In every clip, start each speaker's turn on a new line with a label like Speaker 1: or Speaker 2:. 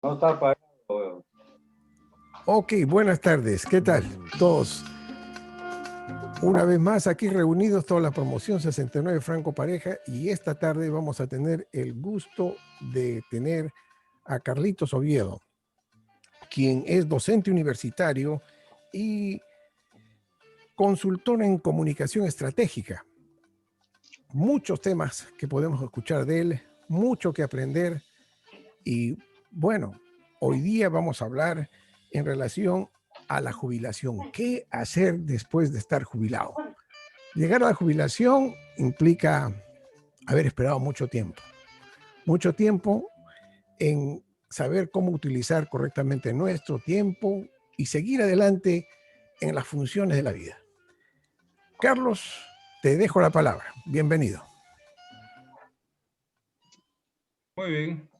Speaker 1: No está apagado, weón.
Speaker 2: Ok, buenas tardes. ¿Qué tal? Todos, una vez más aquí reunidos, toda la promoción 69 Franco Pareja, y esta tarde vamos a tener el gusto de tener a Carlitos Oviedo, quien es docente universitario y consultor en comunicación estratégica. Muchos temas que podemos escuchar de él, mucho que aprender y bueno, hoy día vamos a hablar en relación a la jubilación. ¿Qué hacer después de estar jubilado? Llegar a la jubilación implica haber esperado mucho tiempo en saber cómo utilizar correctamente nuestro tiempo y seguir adelante en las funciones de la vida. Carlos, te dejo la palabra. Bienvenido.
Speaker 1: Muy bien.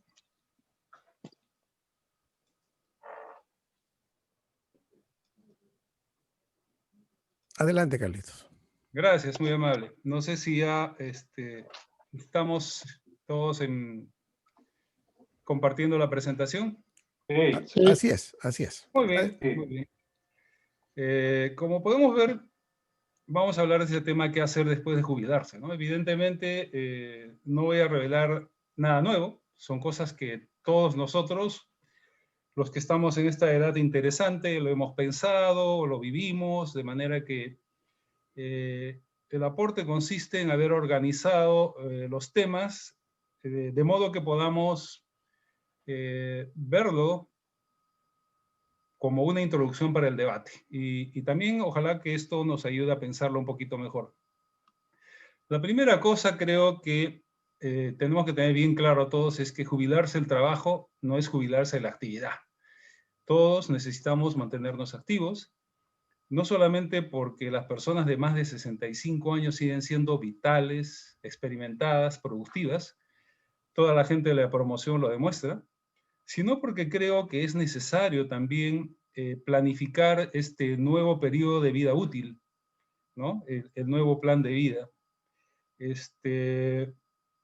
Speaker 2: Adelante, Carlitos.
Speaker 1: Gracias, muy amable. No sé si ya estamos todos compartiendo la presentación.
Speaker 2: Sí. Así es, así es.
Speaker 1: Muy bien, muy bien. Como podemos ver, vamos a hablar de ese tema, qué hacer después de jubilarse, ¿no? Evidentemente, no voy a revelar nada nuevo. Son cosas que todos nosotros, los que estamos en esta edad interesante, lo hemos pensado, lo vivimos, de manera que el aporte consiste en haber organizado los temas de modo que podamos verlo como una introducción para el debate. Y también ojalá que esto nos ayude a pensarlo un poquito mejor. La primera cosa creo que tenemos que tener bien claro todos es que jubilarse el trabajo no es jubilarse la actividad. Todos necesitamos mantenernos activos, no solamente porque las personas de más de 65 años siguen siendo vitales, experimentadas, productivas, toda la gente de la promoción lo demuestra, sino porque creo que es necesario también planificar este nuevo periodo de vida útil, ¿no? El nuevo plan de vida.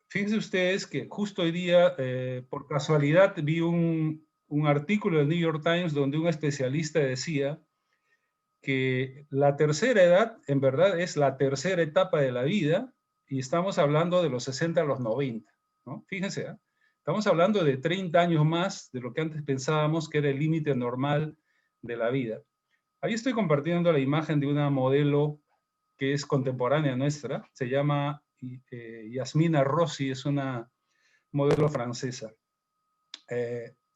Speaker 1: Fíjense ustedes que justo hoy día, por casualidad, vi un artículo del New York Times donde un especialista decía que la tercera edad, en verdad, es la tercera etapa de la vida, y estamos hablando de los 60 a los 90, ¿no? Fíjense, ¿eh? Estamos hablando de 30 años más de lo que antes pensábamos que era el límite normal de la vida. Ahí estoy compartiendo la imagen de una modelo que es contemporánea nuestra, se llama Yasmina Rossi, es una modelo francesa.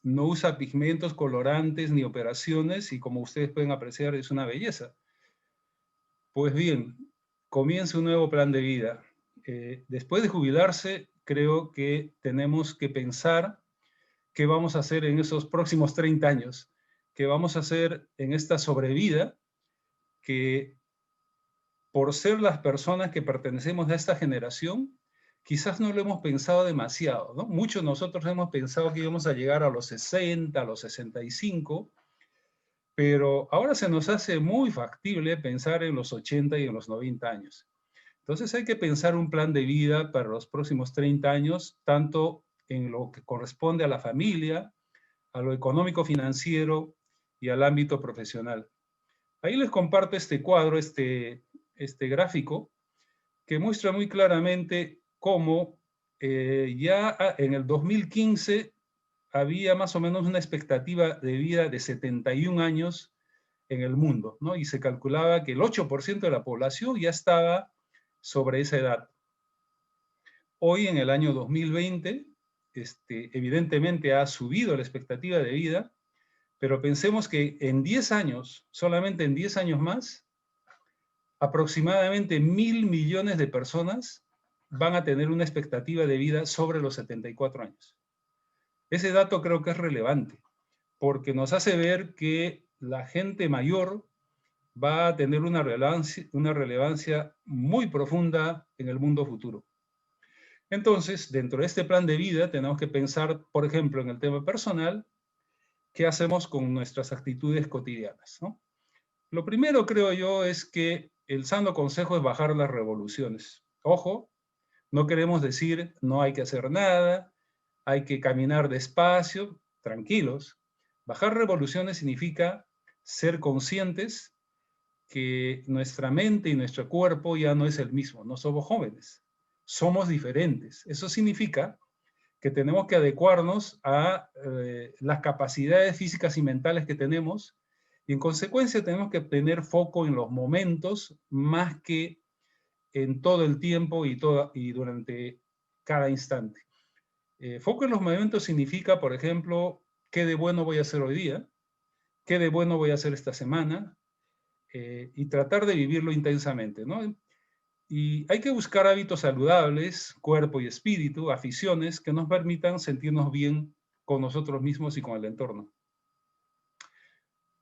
Speaker 1: No usa pigmentos, colorantes ni operaciones, y como ustedes pueden apreciar es una belleza. Pues bien, comienza un nuevo plan de vida. Después de jubilarse, creo que tenemos que pensar qué vamos a hacer en esos próximos 30 años, qué vamos a hacer en esta sobrevida que, por ser las personas que pertenecemos a esta generación, quizás no lo hemos pensado demasiado, ¿no? Muchos de nosotros hemos pensado que íbamos a llegar a los 60, a los 65, pero ahora se nos hace muy factible pensar en los 80 y en los 90 años. Entonces hay que pensar un plan de vida para los próximos 30 años, tanto en lo que corresponde a la familia, a lo económico financiero y al ámbito profesional. Ahí les comparto este cuadro, este gráfico, que muestra muy claramente cómo ya en el 2015 había más o menos una expectativa de vida de 71 años en el mundo, ¿no? Y se calculaba que el 8% de la población ya estaba sobre esa edad. Hoy, en el año 2020, evidentemente ha subido la expectativa de vida, pero pensemos que en 10 años, solamente en 10 años más, aproximadamente 1.000 millones de personas van a tener una expectativa de vida sobre los 74 años. Ese dato creo que es relevante, porque nos hace ver que la gente mayor va a tener una relevancia muy profunda en el mundo futuro. Entonces, dentro de este plan de vida, tenemos que pensar, por ejemplo, en el tema personal, qué hacemos con nuestras actitudes cotidianas, ¿no? Lo primero, creo yo, es que el sano consejo es bajar las revoluciones. Ojo, no queremos decir no hay que hacer nada, hay que caminar despacio, tranquilos. Bajar revoluciones significa ser conscientes que nuestra mente y nuestro cuerpo ya no es el mismo, no somos jóvenes, somos diferentes. Eso significa que tenemos que adecuarnos a las capacidades físicas y mentales que tenemos, y en consecuencia tenemos que tener foco en los momentos más que en todo el tiempo y durante cada instante. Foco en los momentos significa, por ejemplo, qué de bueno voy a hacer hoy día, qué de bueno voy a hacer esta semana, y tratar de vivirlo intensamente, ¿no? Y hay que buscar hábitos saludables, cuerpo y espíritu, aficiones que nos permitan sentirnos bien con nosotros mismos y con el entorno.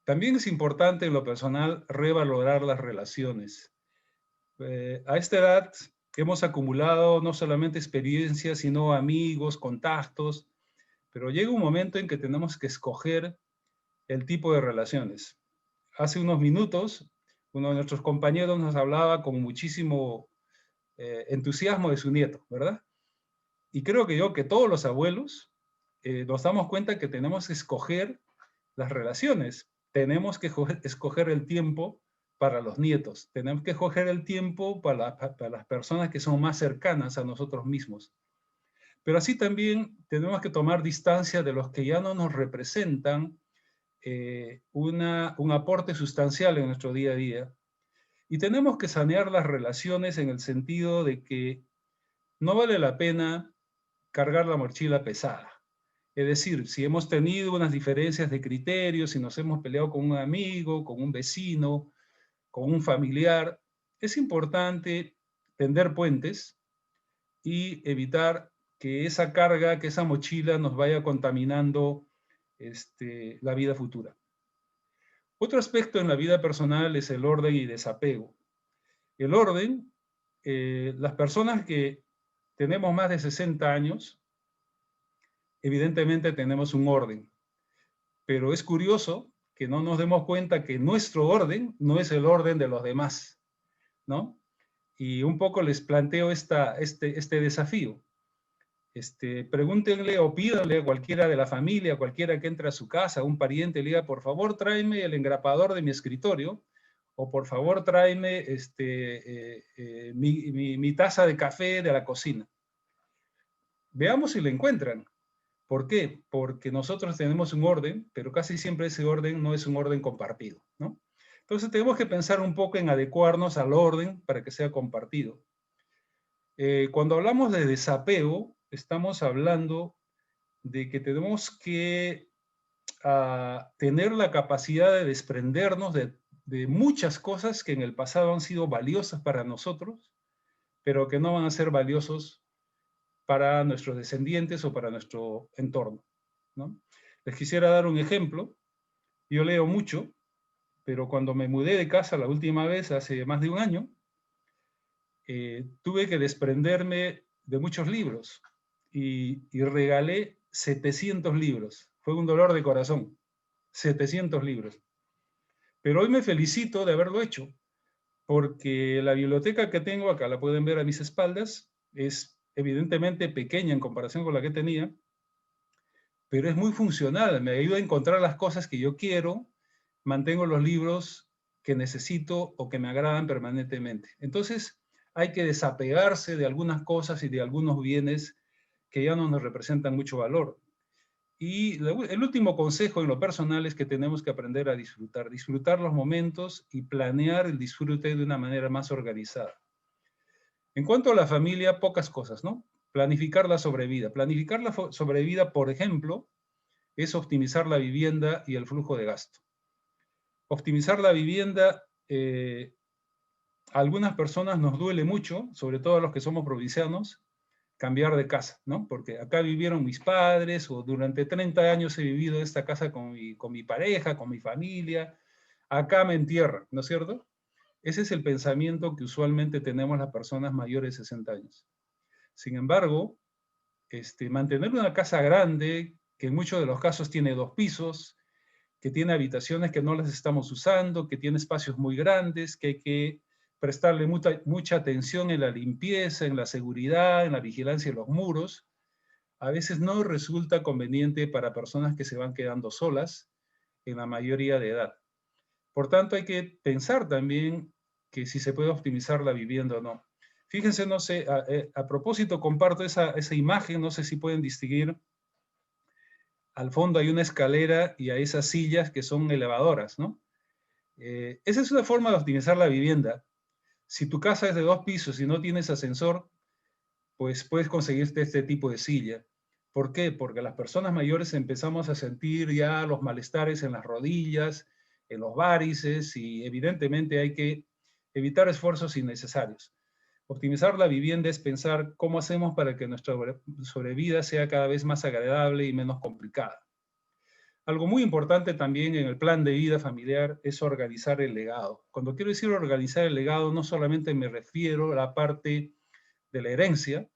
Speaker 1: También es importante en lo personal revalorar las relaciones. A esta edad hemos acumulado no solamente experiencias, sino amigos, contactos, pero llega un momento en que tenemos que escoger el tipo de relaciones. Hace unos minutos, uno de nuestros compañeros nos hablaba con muchísimo entusiasmo de su nieto, ¿verdad? Y creo que todos los abuelos nos damos cuenta que tenemos que escoger las relaciones, tenemos que escoger el tiempo para los nietos, tenemos que escoger el tiempo para las personas que son más cercanas a nosotros mismos. Pero así también tenemos que tomar distancia de los que ya no nos representan un aporte sustancial en nuestro día a día. Y tenemos que sanear las relaciones en el sentido de que no vale la pena cargar la mochila pesada. Es decir, si hemos tenido unas diferencias de criterios, si nos hemos peleado con un amigo, con un vecino, con un familiar, es importante tender puentes y evitar que esa carga, que esa mochila nos vaya contaminando la vida futura. Otro aspecto en la vida personal es el orden y desapego. El orden, las personas que tenemos más de 60 años, evidentemente tenemos un orden, pero es curioso que no nos demos cuenta que nuestro orden no es el orden de los demás, ¿no? Y un poco les planteo este desafío. Pregúntenle o pídanle a cualquiera de la familia, a cualquiera que entre a su casa, a un pariente, le diga, por favor, tráeme el engrapador de mi escritorio, o por favor, tráeme mi taza de café de la cocina. Veamos si lo encuentran. ¿Por qué? Porque nosotros tenemos un orden, pero casi siempre ese orden no es un orden compartido, ¿no? Entonces tenemos que pensar un poco en adecuarnos al orden para que sea compartido. Cuando hablamos de desapego, estamos hablando de que tenemos que tener la capacidad de desprendernos de muchas cosas que en el pasado han sido valiosas para nosotros, pero que no van a ser valiosos para nuestros descendientes o para nuestro entorno, ¿no? Les quisiera dar un ejemplo. Yo leo mucho, pero cuando me mudé de casa la última vez, hace más de un año, tuve que desprenderme de muchos libros y regalé 700 libros. Fue un dolor de corazón, 700 libros. Pero hoy me felicito de haberlo hecho, porque la biblioteca que tengo, acá la pueden ver a mis espaldas, es evidentemente pequeña en comparación con la que tenía, pero es muy funcional, me ayuda a encontrar las cosas que yo quiero, mantengo los libros que necesito o que me agradan permanentemente. Entonces, hay que desapegarse de algunas cosas y de algunos bienes que ya no nos representan mucho valor. Y el último consejo en lo personal es que tenemos que aprender a disfrutar los momentos y planear el disfrute de una manera más organizada. En cuanto a la familia, pocas cosas, ¿no? Planificar la sobrevida. Planificar la sobrevida, por ejemplo, es optimizar la vivienda y el flujo de gasto. Optimizar la vivienda, a algunas personas nos duele mucho, sobre todo a los que somos provincianos, cambiar de casa, ¿no? Porque acá vivieron mis padres, o durante 30 años he vivido en esta casa con mi pareja, con mi familia, acá me entierran, ¿no es cierto? Ese es el pensamiento que usualmente tenemos las personas mayores de 60 años. Sin embargo, mantener una casa grande, que en muchos de los casos tiene 2 pisos, que tiene habitaciones que no las estamos usando, que tiene espacios muy grandes, que hay que prestarle mucha atención en la limpieza, en la seguridad, en la vigilancia de los muros, a veces no resulta conveniente para personas que se van quedando solas en la mayoría de edad. Por tanto, hay que pensar también que si se puede optimizar la vivienda o no. Fíjense, no sé, a propósito, comparto esa imagen, no sé si pueden distinguir. Al fondo hay una escalera y hay esas sillas que son elevadoras, ¿no? Esa es una forma de optimizar la vivienda. Si tu casa es de 2 pisos y no tienes ascensor, pues puedes conseguirte este tipo de silla. ¿Por qué? Porque las personas mayores empezamos a sentir ya los malestares en las rodillas, en los várices, y evidentemente hay que evitar esfuerzos innecesarios. Optimizar la vivienda es pensar cómo hacemos para que nuestra sobrevida sea cada vez más agradable y menos complicada. Algo muy importante también en el plan de vida familiar es organizar el legado. Cuando quiero decir organizar el legado, no solamente me refiero a la parte de la herencia,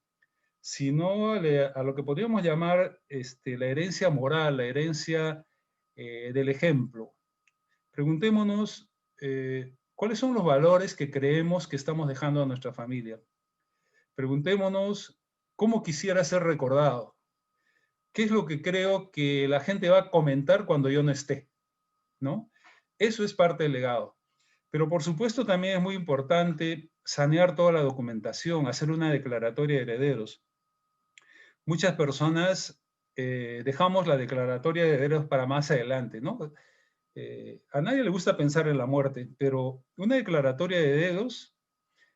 Speaker 1: sino a lo que podríamos llamar la herencia moral, la herencia del ejemplo. Preguntémonos cuáles son los valores que creemos que estamos dejando a nuestra familia. Preguntémonos cómo quisiera ser recordado. ¿Qué es lo que creo que la gente va a comentar cuando yo no esté? ¿No? Eso es parte del legado. Pero por supuesto también es muy importante sanear toda la documentación, hacer una declaratoria de herederos. Muchas personas dejamos la declaratoria de herederos para más adelante, ¿no? A nadie le gusta pensar en la muerte, pero una declaratoria de herederos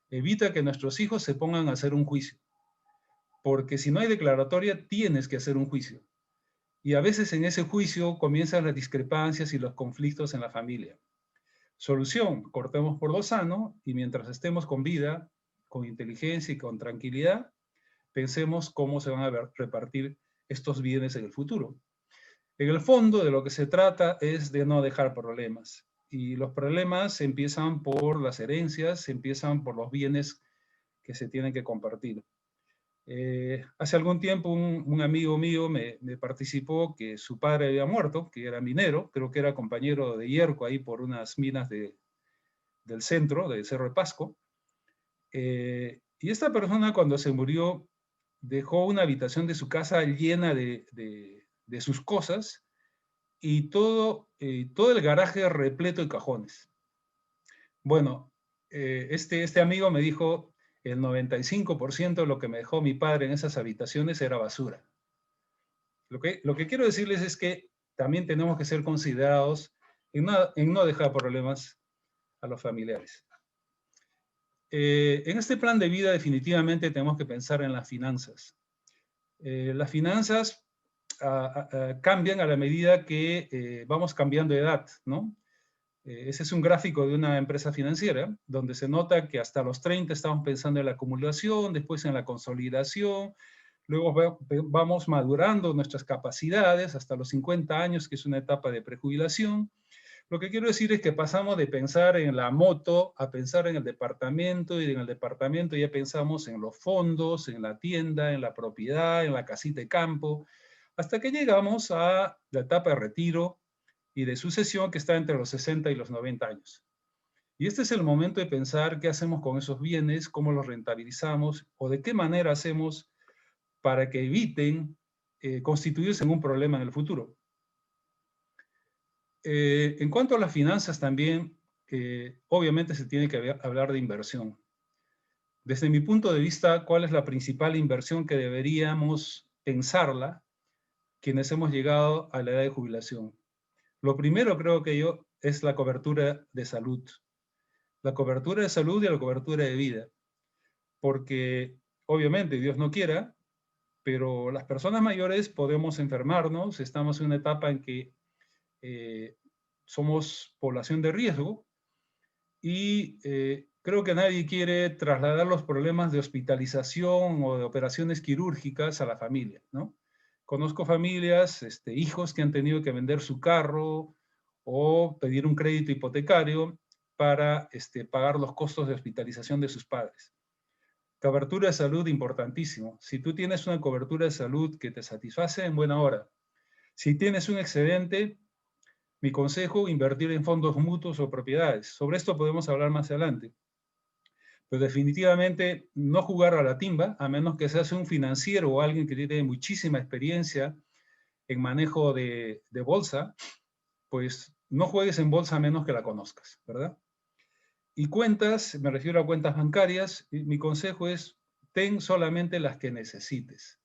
Speaker 1: evita que nuestros hijos se pongan a hacer un juicio. Porque si no hay declaratoria, tienes que hacer un juicio. Y a veces en ese juicio comienzan las discrepancias y los conflictos en la familia. Solución, cortemos por lo sano y mientras estemos con vida, con inteligencia y con tranquilidad, pensemos cómo se van a repartir estos bienes en el futuro. En el fondo de lo que se trata es de no dejar problemas. Y los problemas empiezan por las herencias, empiezan por los bienes que se tienen que compartir. Hace algún tiempo un amigo mío me participó que su padre había muerto, que era minero, creo que era compañero de Hierco ahí por unas minas del centro, del Cerro de Pasco. Y esta persona cuando se murió dejó una habitación de su casa llena de sus cosas y todo el garaje repleto de cajones. Bueno, este amigo me dijo, el 95% de lo que me dejó mi padre en esas habitaciones era basura. Lo que quiero decirles es que también tenemos que ser considerados en no dejar problemas a los familiares. En este plan de vida definitivamente tenemos que pensar en las finanzas. Las finanzas cambian a la medida que vamos cambiando de edad, ¿no? Ese es un gráfico de una empresa financiera, donde se nota que hasta los 30 estamos pensando en la acumulación, después en la consolidación, luego vamos madurando nuestras capacidades hasta los 50 años, que es una etapa de prejubilación. Lo que quiero decir es que pasamos de pensar en la moto a pensar en el departamento, y en el departamento ya pensamos en los fondos, en la tienda, en la propiedad, en la casita de campo, hasta que llegamos a la etapa de retiro y de sucesión que está entre los 60 y los 90 años. Y este es el momento de pensar qué hacemos con esos bienes, cómo los rentabilizamos o de qué manera hacemos para que eviten constituirse en un problema en el futuro. En cuanto a las finanzas también, obviamente se tiene que hablar de inversión. Desde mi punto de vista, ¿cuál es la principal inversión que deberíamos pensarla quienes hemos llegado a la edad de jubilación? Lo primero creo que yo es la cobertura de salud. La cobertura de salud y la cobertura de vida. Porque obviamente Dios no quiera, pero las personas mayores podemos enfermarnos, estamos en una etapa en que somos población de riesgo y creo que nadie quiere trasladar los problemas de hospitalización o de operaciones quirúrgicas a la familia, ¿no? Conozco familias, hijos que han tenido que vender su carro o pedir un crédito hipotecario para pagar los costos de hospitalización de sus padres. Cobertura de salud importantísimo. Si tú tienes una cobertura de salud que te satisface, en buena hora. Si tienes un excedente, mi consejo, invertir en fondos mutuos o propiedades. Sobre esto podemos hablar más adelante. Pero definitivamente no jugar a la timba, a menos que seas un financiero o alguien que tiene muchísima experiencia en manejo de bolsa, pues no juegues en bolsa a menos que la conozcas, ¿verdad? Y cuentas, me refiero a cuentas bancarias, y mi consejo es, ten solamente las que necesites,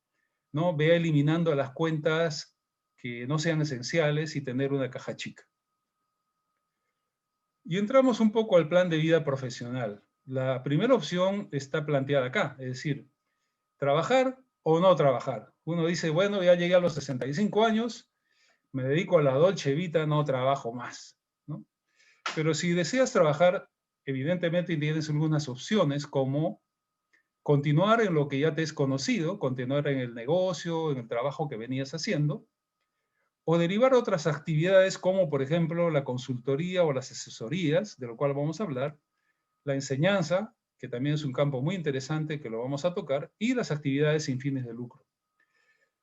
Speaker 1: ¿no? Ve eliminando las cuentas que no sean esenciales y tener una caja chica. Y entramos un poco al plan de vida profesional. La primera opción está planteada acá, es decir, trabajar o no trabajar. Uno dice, bueno, ya llegué a los 65 años, me dedico a la Dolce Vita, no trabajo más, ¿no? Pero si deseas trabajar, evidentemente tienes algunas opciones como continuar en lo que ya te es conocido, continuar en el negocio, en el trabajo que venías haciendo, o derivar otras actividades como, por ejemplo, la consultoría o las asesorías, de lo cual vamos a hablar, la enseñanza, que también es un campo muy interesante que lo vamos a tocar, y las actividades sin fines de lucro.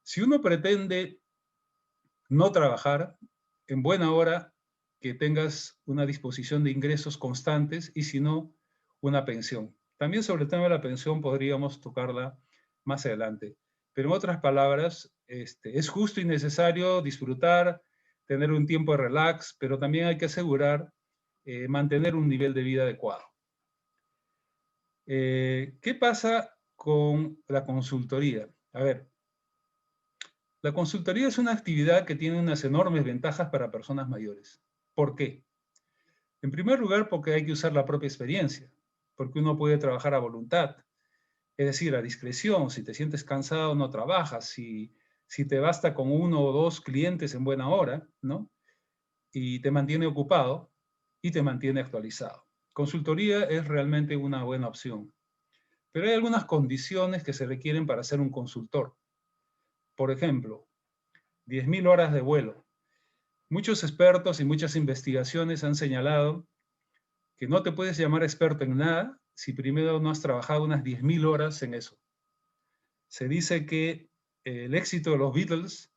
Speaker 1: Si uno pretende no trabajar, en buena hora que tengas una disposición de ingresos constantes y si no, una pensión. También sobre el tema de la pensión podríamos tocarla más adelante. Pero en otras palabras, es justo y necesario disfrutar, tener un tiempo de relax, pero también hay que asegurar mantener un nivel de vida adecuado. ¿Qué pasa con la consultoría? A ver, la consultoría es una actividad que tiene unas enormes ventajas para personas mayores. ¿Por qué? En primer lugar, porque hay que usar la propia experiencia, porque uno puede trabajar a voluntad, es decir, a discreción. Si te sientes cansado, no trabajas. Si te basta con 1 o 2 clientes en buena hora, ¿no? Y te mantiene ocupado y te mantiene actualizado. Consultoría es realmente una buena opción. Pero hay algunas condiciones que se requieren para ser un consultor. Por ejemplo, 10.000 horas de vuelo. Muchos expertos y muchas investigaciones han señalado que no te puedes llamar experto en nada si primero no has trabajado unas 10.000 horas en eso. Se dice que el éxito de los Beatles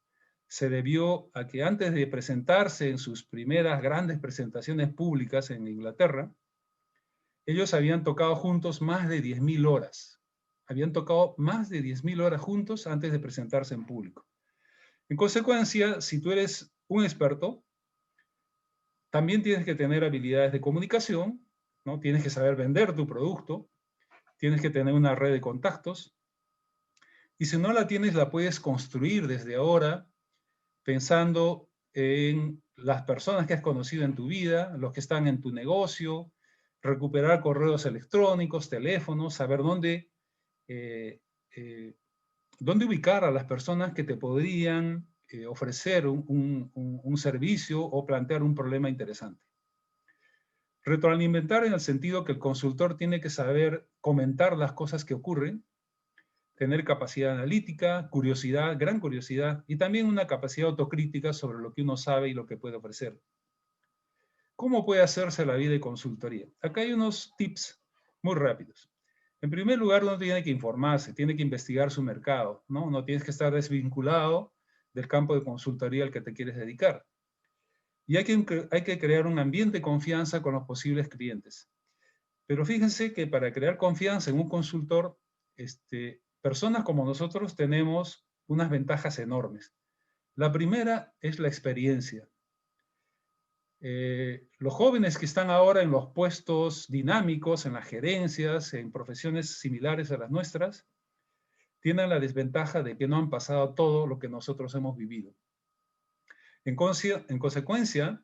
Speaker 1: se debió a que antes de presentarse en sus primeras grandes presentaciones públicas en Inglaterra, ellos habían tocado juntos más de 10.000 horas. Habían tocado más de 10.000 horas juntos antes de presentarse en público. En consecuencia, si tú eres un experto, también tienes que tener habilidades de comunicación, ¿no? Tienes que saber vender tu producto, tienes que tener una red de contactos, y si no la tienes, la puedes construir desde ahora, pensando en las personas que has conocido en tu vida, los que están en tu negocio, recuperar correos electrónicos, teléfonos, saber eh, dónde ubicar a las personas que te podrían ofrecer un servicio o plantear un problema interesante. Retroalimentar en el sentido que el consultor tiene que saber comentar las cosas que ocurren, tener capacidad analítica, curiosidad, gran curiosidad, y también una capacidad autocrítica sobre lo que uno sabe y lo que puede ofrecer. ¿Cómo puede hacerse la vida de consultoría? Acá hay unos tips muy rápidos. En primer lugar, uno tiene que informarse, tiene que investigar su mercado, ¿no? No tienes que estar desvinculado del campo de consultoría al que te quieres dedicar. Y hay que crear un ambiente de confianza con los posibles clientes. Pero fíjense que para crear confianza en un consultor, personas como nosotros tenemos unas ventajas enormes. La primera es la experiencia. Los jóvenes que están ahora en los puestos dinámicos, en las gerencias, en profesiones similares a las nuestras, tienen la desventaja de que no han pasado todo lo que nosotros hemos vivido. En consecuencia,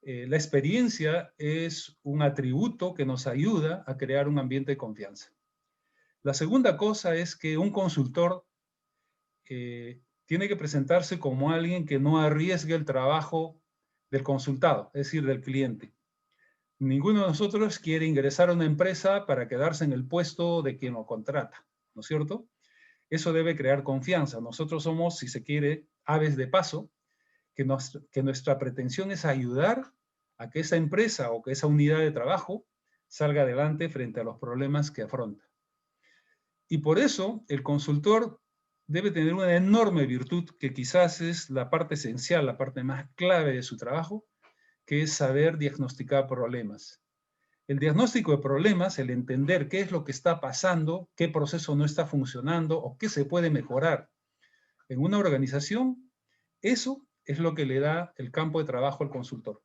Speaker 1: la experiencia es un atributo que nos ayuda a crear un ambiente de confianza. La segunda cosa es que un consultor tiene que presentarse como alguien que no arriesgue el trabajo del consultado, es decir, del cliente. Ninguno de nosotros quiere ingresar a una empresa para quedarse en el puesto de quien lo contrata, ¿no es cierto? Eso debe crear confianza. Nosotros somos, si se quiere, aves de paso, que nuestra pretensión es ayudar a que esa empresa o que esa unidad de trabajo salga adelante frente a los problemas que afronta. Y por eso el consultor debe tener una enorme virtud que quizás es la parte esencial, la parte más clave de su trabajo, que es saber diagnosticar problemas. El diagnóstico de problemas, el entender qué es lo que está pasando, qué proceso no está funcionando o qué se puede mejorar en una organización, eso es lo que le da el campo de trabajo al consultor.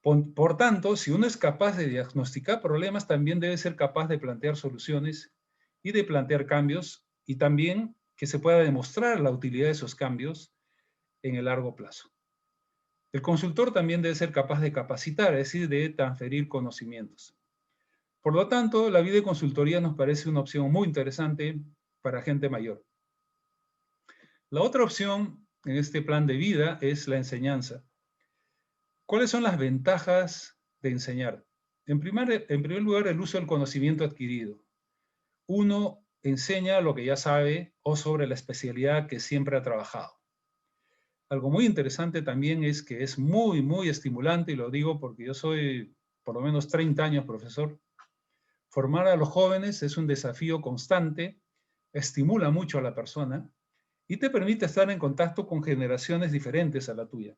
Speaker 1: Por tanto, si uno es capaz de diagnosticar problemas, también debe ser capaz de plantear soluciones y de plantear cambios, y también que se pueda demostrar la utilidad de esos cambios en el largo plazo. El consultor también debe ser capaz de capacitar, es decir, de transferir conocimientos. Por lo tanto, la vida de consultoría nos parece una opción muy interesante para gente mayor. La otra opción en este plan de vida es la enseñanza. ¿Cuáles son las ventajas de enseñar? En primer lugar, el uso del conocimiento adquirido. Uno enseña lo que ya sabe o sobre la especialidad que siempre ha trabajado. Algo muy interesante también es que es muy, muy estimulante, y lo digo porque yo soy por lo menos 30 años profesor. Formar a los jóvenes es un desafío constante, estimula mucho a la persona y te permite estar en contacto con generaciones diferentes a la tuya.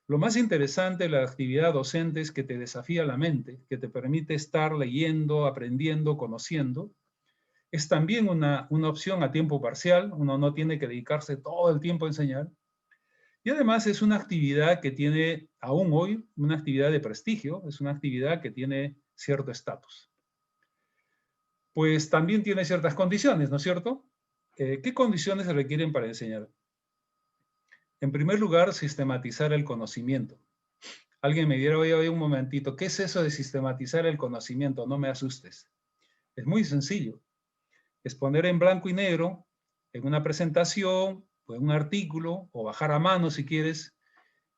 Speaker 1: Lo más interesante de la actividad docente es que te desafía la mente, que te permite estar leyendo, aprendiendo, conociendo. Es también una opción a tiempo parcial, uno no tiene que dedicarse todo el tiempo a enseñar. Y además es una actividad que tiene, aún hoy, una actividad de prestigio, es una actividad que tiene cierto estatus. Pues también tiene ciertas condiciones, ¿no es cierto? ¿Qué condiciones se requieren para enseñar? En primer lugar, sistematizar el conocimiento. Alguien me diera, oye, un momentito, ¿qué es eso de sistematizar el conocimiento? No me asustes. Es muy sencillo. Es poner en blanco y negro, en una presentación, o en un artículo, o bajar a mano si quieres,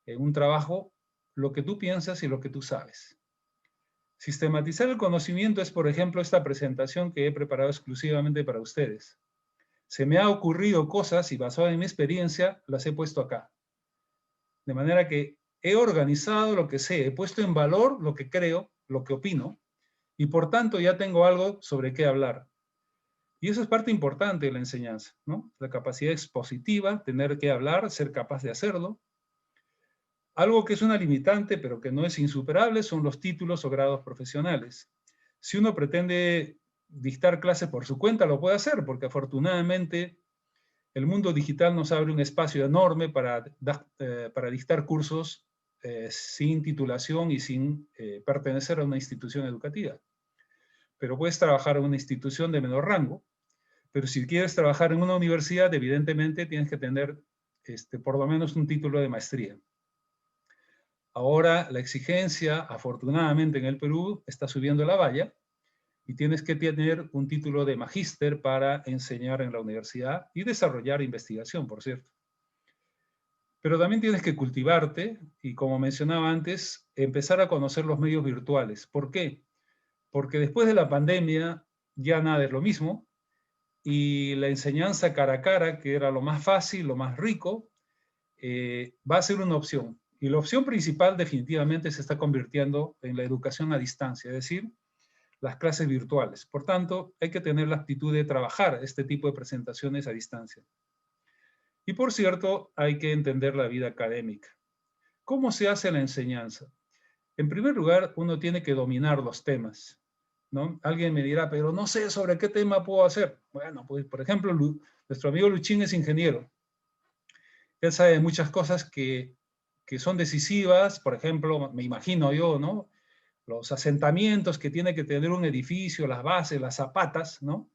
Speaker 1: en un trabajo, lo que tú piensas y lo que tú sabes. Sistematizar el conocimiento es, por ejemplo, esta presentación que he preparado exclusivamente para ustedes. Se me ha ocurrido cosas y basado en mi experiencia, las he puesto acá. De manera que he organizado lo que sé, he puesto en valor lo que creo, lo que opino, y por tanto ya tengo algo sobre qué hablar. Y eso es parte importante de la enseñanza, ¿no? La capacidad expositiva, tener que hablar, ser capaz de hacerlo. Algo que es una limitante, pero que no es insuperable, son los títulos o grados profesionales. Si uno pretende dictar clases por su cuenta, lo puede hacer, porque afortunadamente el mundo digital nos abre un espacio enorme para dictar cursos sin titulación y sin pertenecer a una institución educativa. Pero puedes trabajar en una institución de menor rango, pero si quieres trabajar en una universidad, evidentemente tienes que tener por lo menos un título de maestría. Ahora la exigencia, afortunadamente en el Perú, está subiendo la valla y tienes que tener un título de magíster para enseñar en la universidad y desarrollar investigación, por cierto. Pero también tienes que cultivarte y, como mencionaba antes, empezar a conocer los medios virtuales. ¿Por qué? Porque después de la pandemia ya nada es lo mismo y la enseñanza cara a cara, que era lo más fácil, lo más rico, va a ser una opción. Y la opción principal definitivamente se está convirtiendo en la educación a distancia, es decir, las clases virtuales. Por tanto, hay que tener la actitud de trabajar este tipo de presentaciones a distancia. Y por cierto, hay que entender la vida académica. ¿Cómo se hace la enseñanza? En primer lugar, uno tiene que dominar los temas, ¿no? Alguien me dirá, pero no sé sobre qué tema puedo hacer. Bueno, pues por ejemplo, nuestro amigo Luchín es ingeniero. Él sabe muchas cosas que son decisivas, por ejemplo, me imagino yo, ¿no? Los asentamientos que tiene que tener un edificio, las bases, las zapatas, ¿no?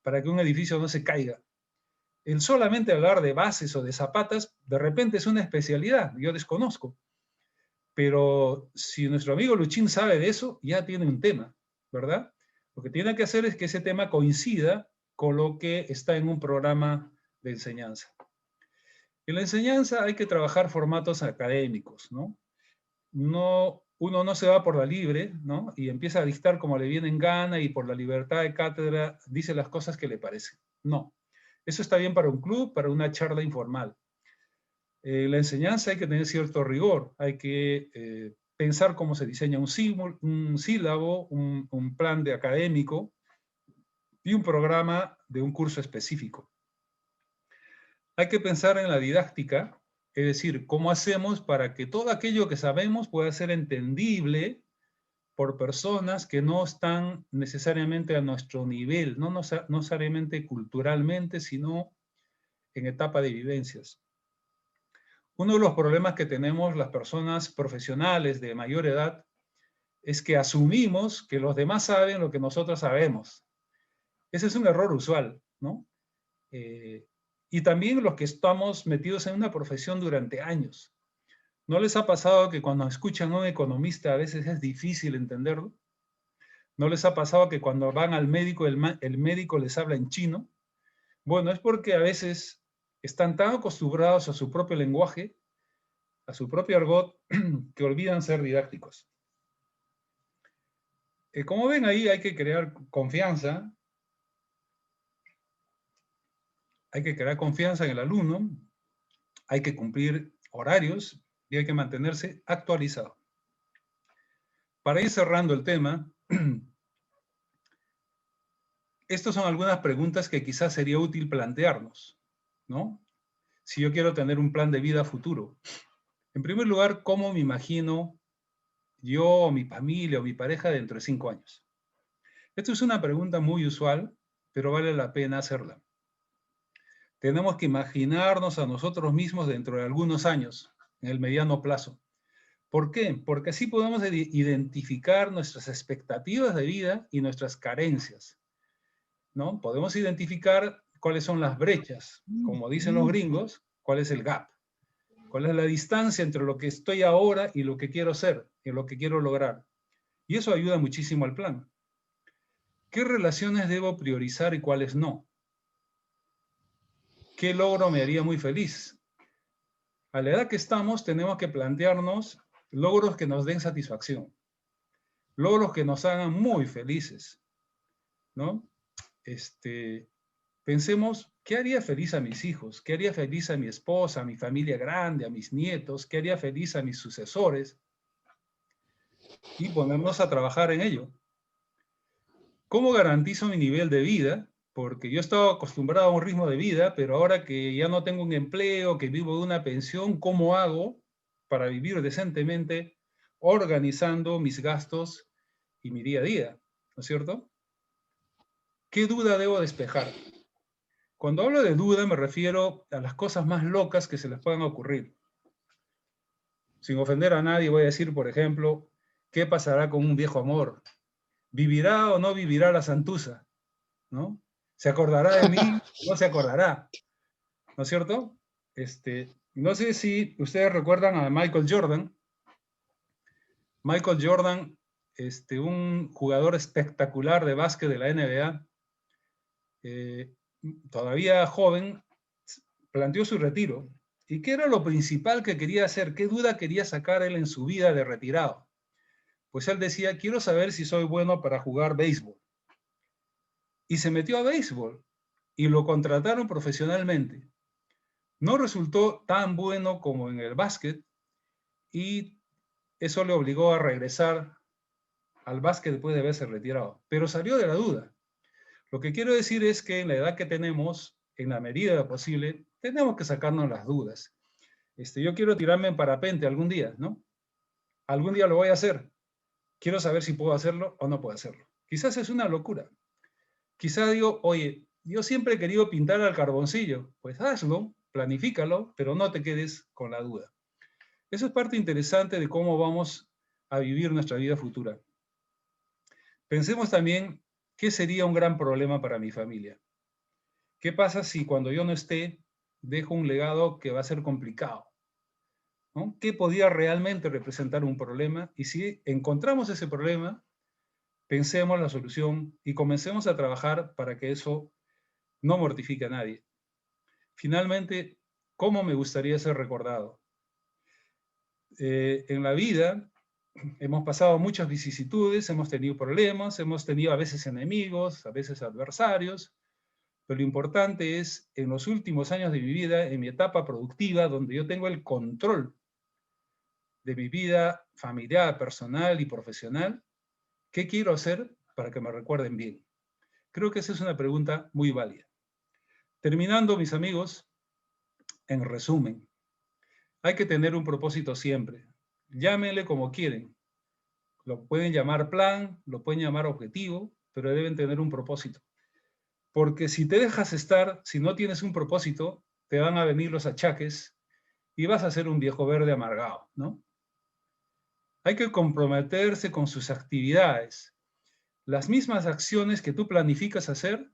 Speaker 1: Para que un edificio no se caiga. El solamente hablar de bases o de zapatas, de repente es una especialidad, yo desconozco. Pero si nuestro amigo Luchín sabe de eso, ya tiene un tema, ¿verdad? Lo que tiene que hacer es que ese tema coincida con lo que está en un programa de enseñanza. En la enseñanza hay que trabajar formatos académicos, ¿no? Uno no se va por la libre, ¿no? Y empieza a dictar como le viene en gana y por la libertad de cátedra dice las cosas que le parecen. No. Eso está bien para un club, para una charla informal. La enseñanza hay que tener cierto rigor, hay que pensar cómo se diseña un sílabo, un plan de académico y un programa de un curso específico. Hay que pensar en la didáctica, es decir, cómo hacemos para que todo aquello que sabemos pueda ser entendible por personas que no están necesariamente a nuestro nivel, no necesariamente culturalmente, sino en etapa de vivencias. Uno de los problemas que tenemos las personas profesionales de mayor edad es que asumimos que los demás saben lo que nosotros sabemos. Ese es un error usual, ¿no? Y también los que estamos metidos en una profesión durante años. ¿No les ha pasado que cuando escuchan a un economista a veces es difícil entenderlo? ¿No les ha pasado que cuando van al médico, el médico les habla en chino? Bueno, es porque a veces están tan acostumbrados a su propio lenguaje, a su propio argot, que olvidan ser didácticos. Como ven ahí, hay que crear confianza. Hay que crear confianza en el alumno. Hay que cumplir horarios y hay que mantenerse actualizado. Para ir cerrando el tema, estas son algunas preguntas que quizás sería útil plantearnos, ¿no? Si yo quiero tener un plan de vida futuro. En primer lugar, ¿cómo me imagino yo, o mi familia, o mi pareja dentro de 5 años? Esto es una pregunta muy usual, pero vale la pena hacerla. Tenemos que imaginarnos a nosotros mismos dentro de algunos años, en el mediano plazo. ¿Por qué? Porque así podemos identificar nuestras expectativas de vida y nuestras carencias, ¿no? Podemos identificar cuáles son las brechas, como dicen los gringos, cuál es el gap, cuál es la distancia entre lo que estoy ahora y lo que quiero ser, y lo que quiero lograr. Y eso ayuda muchísimo al plan. ¿Qué relaciones debo priorizar y cuáles no? ¿Qué logro me haría muy feliz? A la edad que estamos, tenemos que plantearnos logros que nos den satisfacción, logros que nos hagan muy felices, ¿no? Pensemos, ¿qué haría feliz a mis hijos? ¿Qué haría feliz a mi esposa, a mi familia grande, a mis nietos? ¿Qué haría feliz a mis sucesores? Y ponernos a trabajar en ello. ¿Cómo garantizo mi nivel de vida? Porque yo estaba acostumbrado a un ritmo de vida, pero ahora que ya no tengo un empleo, que vivo de una pensión, ¿cómo hago para vivir decentemente organizando mis gastos y mi día a día? ¿No es cierto? ¿Qué duda debo despejar? Cuando hablo de duda me refiero a las cosas más locas que se les puedan ocurrir. Sin ofender a nadie voy a decir, por ejemplo, ¿qué pasará con un viejo amor? ¿Vivirá o no vivirá la santuza? ¿No? ¿Se acordará de mí? ¿No se acordará? ¿No es cierto? No sé si ustedes recuerdan a Michael Jordan. Michael Jordan, un jugador espectacular de básquet de la NBA, todavía joven, planteó su retiro. ¿Y qué era lo principal que quería hacer? ¿Qué duda quería sacar él en su vida de retirado? Pues él decía, quiero saber si soy bueno para jugar béisbol. Y se metió a béisbol y lo contrataron profesionalmente. No resultó tan bueno como en el básquet y eso le obligó a regresar al básquet después de haberse retirado. Pero salió de la duda. Lo que quiero decir es que en la edad que tenemos, en la medida de lo posible, tenemos que sacarnos las dudas. Yo quiero tirarme en parapente algún día, ¿no? Algún día lo voy a hacer. Quiero saber si puedo hacerlo o no puedo hacerlo. Quizás es una locura. Quizás digo, oye, yo siempre he querido pintar al carboncillo. Pues hazlo, planifícalo, pero no te quedes con la duda. Eso es parte interesante de cómo vamos a vivir nuestra vida futura. Pensemos también, ¿qué sería un gran problema para mi familia? ¿Qué pasa si cuando yo no esté, dejo un legado que va a ser complicado? ¿No? ¿Qué podría realmente representar un problema? Y si encontramos ese problema, pensemos la solución y comencemos a trabajar para que eso no mortifique a nadie. Finalmente, ¿cómo me gustaría ser recordado? En la vida hemos pasado muchas vicisitudes, hemos tenido problemas, hemos tenido a veces enemigos, a veces adversarios, pero lo importante es, en los últimos años de mi vida, en mi etapa productiva, donde yo tengo el control de mi vida familiar, personal y profesional, ¿qué quiero hacer para que me recuerden bien? Creo que esa es una pregunta muy válida. Terminando, mis amigos, en resumen, hay que tener un propósito siempre. Llámenle como quieren. Lo pueden llamar plan, lo pueden llamar objetivo, pero deben tener un propósito. Porque si te dejas estar, si no tienes un propósito, te van a venir los achaques y vas a ser un viejo verde amargado, ¿no? Hay que comprometerse con sus actividades. Las mismas acciones que tú planificas hacer,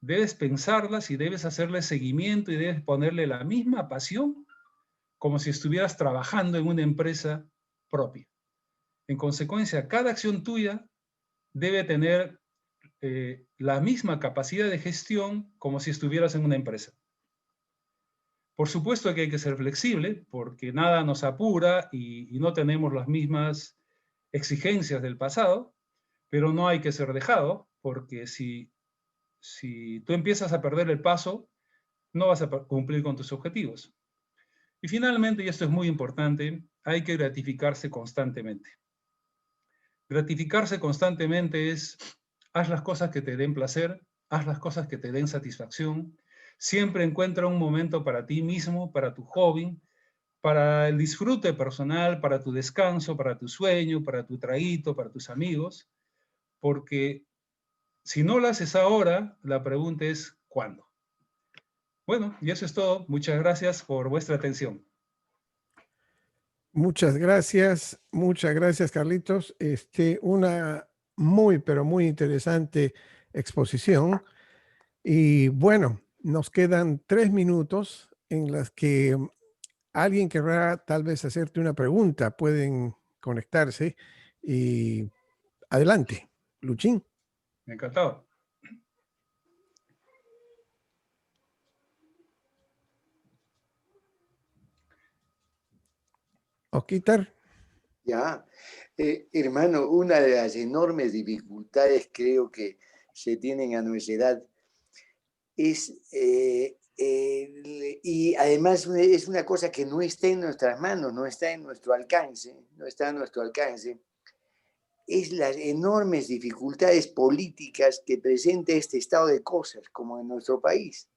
Speaker 1: debes pensarlas y debes hacerle seguimiento y debes ponerle la misma pasión como si estuvieras trabajando en una empresa propia. En consecuencia, cada acción tuya debe tener la misma capacidad de gestión como si estuvieras en una empresa. Por supuesto que hay que ser flexible porque nada nos apura y no tenemos las mismas exigencias del pasado, pero no hay que ser dejado porque si tú empiezas a perder el paso, no vas a cumplir con tus objetivos. Y finalmente, y esto es muy importante, hay que gratificarse constantemente. Gratificarse constantemente es, haz las cosas que te den placer, haz las cosas que te den satisfacción, siempre encuentra un momento para ti mismo, para tu hobby, para el disfrute personal, para tu descanso, para tu sueño, para tu traguito, para tus amigos, porque si no lo haces ahora, la pregunta es ¿cuándo? Bueno, y eso es todo. Muchas gracias por vuestra atención.
Speaker 2: Muchas gracias, Carlitos. Una muy, pero muy interesante exposición. Y bueno, nos quedan 3 minutos en las que alguien querrá tal vez hacerte una pregunta. Pueden conectarse y adelante, Luchín.
Speaker 1: Encantado.
Speaker 2: Oquitar.
Speaker 3: Ya, hermano, una de las enormes dificultades creo que se tienen a nuestra edad es, y además es una cosa que no está en nuestras manos, no está en nuestro alcance, es las enormes dificultades políticas que presenta este estado de cosas, como en nuestro país,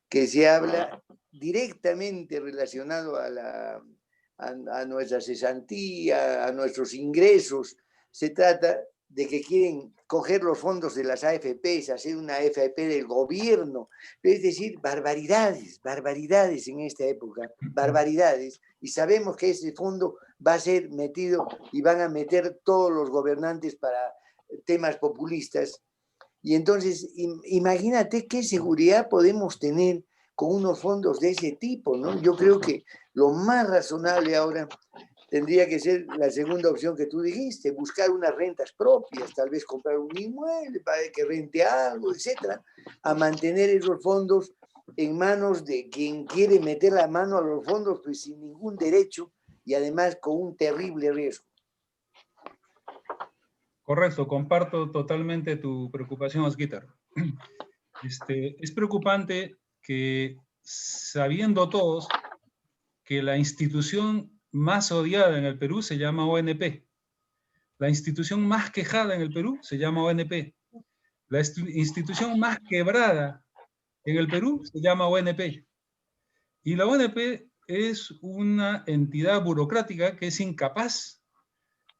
Speaker 3: que se habla directamente relacionado a nuestra cesantía, a nuestros ingresos. Se trata de que quieren coger los fondos de las AFPs, hacer una AFP del gobierno, es decir, barbaridades en esta época, barbaridades, y sabemos que ese fondo va a ser metido y van a meter todos los gobernantes para temas populistas. Y entonces, imagínate qué seguridad podemos tener con unos fondos de ese tipo, ¿no? Yo creo que lo más razonable ahora tendría que ser la segunda opción que tú dijiste, buscar unas rentas propias, tal vez comprar un inmueble para que rente algo, etcétera, a mantener esos fondos en manos de quien quiere meter la mano a los fondos pues sin ningún derecho y además con un terrible riesgo.
Speaker 1: Correcto, comparto totalmente tu preocupación, Osquitar. Es preocupante que, sabiendo todos que la institución más odiada en el Perú se llama ONP, la institución más quejada en el Perú se llama ONP, la institución más quebrada en el Perú se llama ONP, y la ONP es una entidad burocrática que es incapaz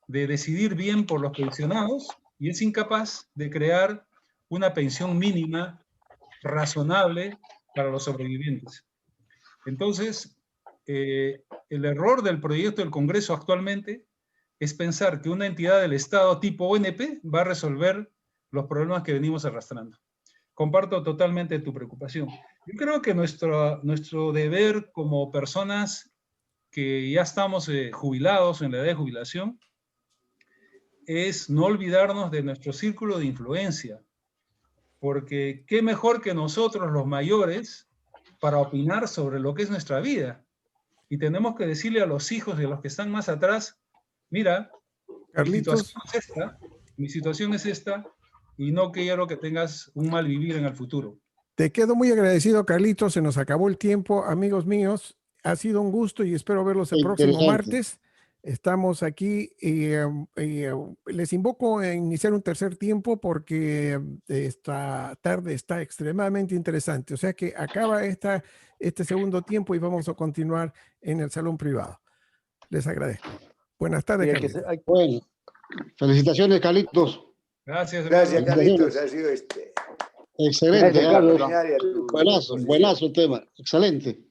Speaker 1: de decidir bien por los pensionados y es incapaz de crear una pensión mínima razonable para los sobrevivientes. Entonces, el error del proyecto del Congreso actualmente es pensar que una entidad del Estado tipo ONP va a resolver los problemas que venimos arrastrando. Comparto totalmente tu preocupación. Yo creo que nuestro deber como personas que ya estamos jubilados en la edad de jubilación es no olvidarnos de nuestro círculo de influencia, porque qué mejor que nosotros los mayores para opinar sobre lo que es nuestra vida. Y tenemos que decirle a los hijos de los que están más atrás, mira,
Speaker 2: Carlitos,
Speaker 1: mi situación es esta, y no quiero que tengas un mal vivir en el futuro.
Speaker 2: te quedo muy agradecido, Carlitos. Se nos acabó el tiempo, amigos míos. Ha sido un gusto y espero verlos el próximo martes. Estamos aquí y les invoco a iniciar un tercer tiempo porque esta tarde está extremadamente interesante. O sea que acaba este segundo tiempo y vamos a continuar en el salón privado. Les agradezco. Buenas tardes, Carlitos.
Speaker 3: Bueno.
Speaker 4: Felicitaciones, Carlitos.
Speaker 1: Gracias,
Speaker 3: Gracias,
Speaker 1: hermano.
Speaker 3: Carlitos. Ha sido
Speaker 4: Excelente.
Speaker 5: Gracias, Carlos.
Speaker 3: extraordinaria tu
Speaker 4: Buenazo
Speaker 3: exposición.
Speaker 4: el tema. Excelente.